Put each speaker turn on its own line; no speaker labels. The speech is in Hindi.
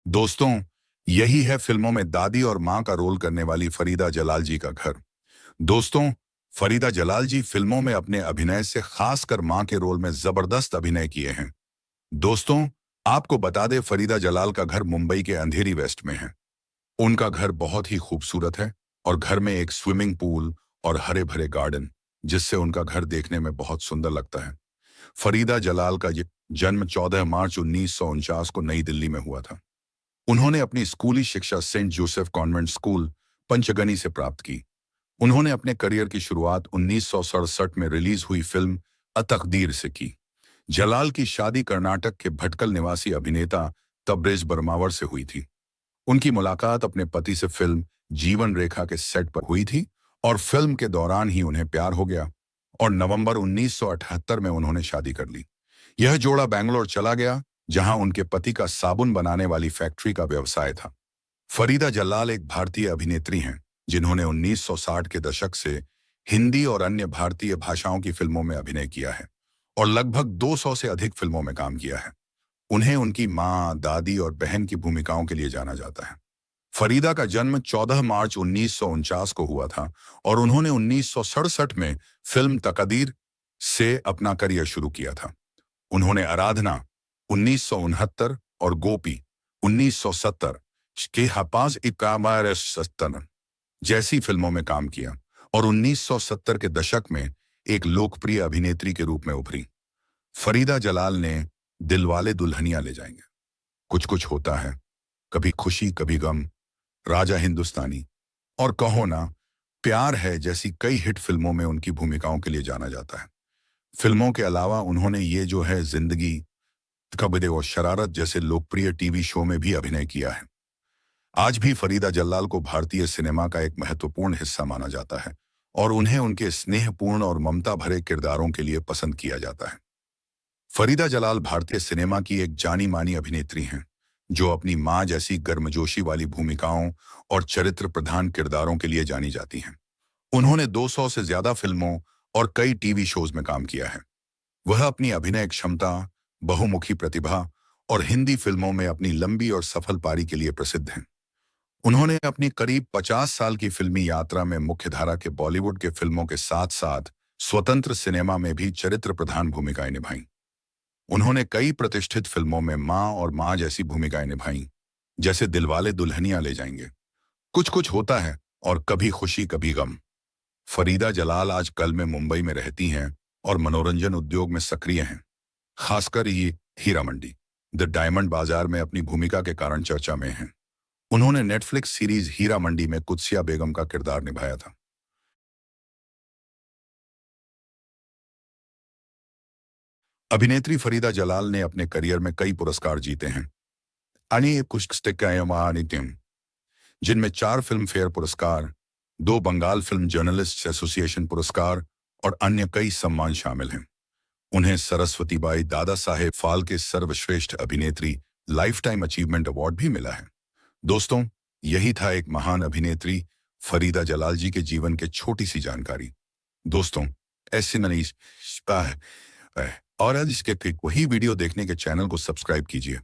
दोस्तों, यही है फिल्मों में दादी और मां का रोल करने वाली फरीदा जलाल जी का घर। दोस्तों, फरीदा जलाल जी फिल्मों में अपने अभिनय से खासकर मां के रोल में जबरदस्त अभिनय किए हैं। दोस्तों, आपको बता दें फरीदा जलाल का घर मुंबई के अंधेरी वेस्ट में है। उनका घर बहुत ही खूबसूरत है और घर में एक स्विमिंग पूल और हरे भरे गार्डन, जिससे उनका घर देखने में बहुत सुंदर लगता है। फरीदा जलाल का ये जन्म 14 मार्च 1949 को नई दिल्ली में हुआ था। उन्होंने अपनी स्कूली शिक्षा Saint Joseph Convent School, Panchgani से प्राप्त की। उन्होंने अपने करियर की शुरुआत 1967 में रिलीज हुई फिल्म अ तकदीर से की। जलाल की शादी कर्नाटक के भटकल निवासी अभिनेता तब्रेज बर्मावर से हुई थी। उनकी मुलाकात अपने पति से फिल्म जीवन रेखा के सेट पर हुई थी और फिल्म के दौरान ही उन्हें प्यार हो गया और नवंबर 1978 में उन्होंने शादी कर ली। यह जोड़ा बैंगलोर चला गया, जहां उनके पति का साबुन बनाने वाली फैक्ट्री का व्यवसाय था। फरीदा जलाल एक भारतीय अभिनेत्री हैं, जिन्होंने 1960 के दशक से हिंदी और अन्य भारतीय भाषाओं की फिल्मों में अभिनय किया है और लगभग 200 से अधिक फिल्मों में काम किया है। उन्हें उनकी मां, दादी और बहन की भूमिकाओं के लिए जाना जाता है। फरीदा का जन्म 14 मार्च 1949 को हुआ था और उन्होंने 1967 में फिल्म तकदीर से अपना करियर शुरू किया था। उन्होंने आराधना 1969 और गोपी 1970 के हपाज इकामार सस्तन जैसी फिल्मों में काम किया और 1970 के दशक में एक लोकप्रिय अभिनेत्री के रूप में उभरी। फरीदा जलाल ने दिलवाले दुल्हनिया ले जाएंगे, कुछ कुछ होता है, कभी खुशी कभी गम, राजा हिंदुस्तानी और कहो ना प्यार है जैसी कई हिट फिल्मों में उनकी भूमिकाओं के लिए जाना जाता है। फिल्मों के अलावा उन्होंने ये जो है जिंदगी, कबीरे और शरारत जैसे लोकप्रिय टीवी शो में भी अभिनय किया है। आज भी फरीदा जलाल को भारतीय सिनेमा का एक महत्वपूर्ण हिस्सा माना जाता है और उन्हें उनके स्नेहपूर्ण और ममता भरे किरदारों के लिए पसंद किया जाता है। फरीदा जलाल भारतीय सिनेमा की एक जानी मानी अभिनेत्री हैं, जो अपनी मां जैसी गर्मजोशी वाली भूमिकाओं और चरित्र प्रधान किरदारों के लिए जानी जाती हैं। उन्होंने 200 से ज्यादा फिल्मों और कई टीवी शोज में काम किया है। वह अपनी अभिनय क्षमता, बहुमुखी प्रतिभा और हिंदी फिल्मों में अपनी लंबी और सफल पारी के लिए प्रसिद्ध हैं। उन्होंने अपनी करीब 50 साल की फिल्मी यात्रा में मुख्यधारा के बॉलीवुड के फिल्मों के साथ साथ स्वतंत्र सिनेमा में भी चरित्र प्रधान भूमिकाएं निभाईं। उन्होंने कई प्रतिष्ठित फिल्मों में मां और मां जैसी भूमिकाएं निभाईं, जैसे दिलवाले दुल्हनिया ले जाएंगे, कुछ कुछ होता है और कभी खुशी कभी गम। फरीदा जलाल आज कल में मुंबई में रहती हैं और मनोरंजन उद्योग में सक्रिय हैं, खासकर ये हीरा मंडी, द डायमंड बाजार में अपनी भूमिका के कारण चर्चा में हैं। उन्होंने नेटफ्लिक्स सीरीज हीरा मंडी में कुत्सिया बेगम का किरदार निभाया था। अभिनेत्री फरीदा जलाल ने अपने करियर में कई पुरस्कार जीते हैं, अनि कुछ जिनमें 4 फिल्म फेयर पुरस्कार, 2 बंगाल फिल्म जर्नलिस्ट एसोसिएशन पुरस्कार और अन्य कई सम्मान शामिल हैं। उन्हें सरस्वती बाई दादा साहेब फाल्के सर्वश्रेष्ठ अभिनेत्री लाइफ टाइम अचीवमेंट अवार्ड भी मिला है। दोस्तों, यही था एक महान अभिनेत्री फरीदा जलाल जी के जीवन के छोटी सी जानकारी। दोस्तों, ऐसे नहीं और आज इसके वही वीडियो देखने के चैनल को सब्सक्राइब कीजिए।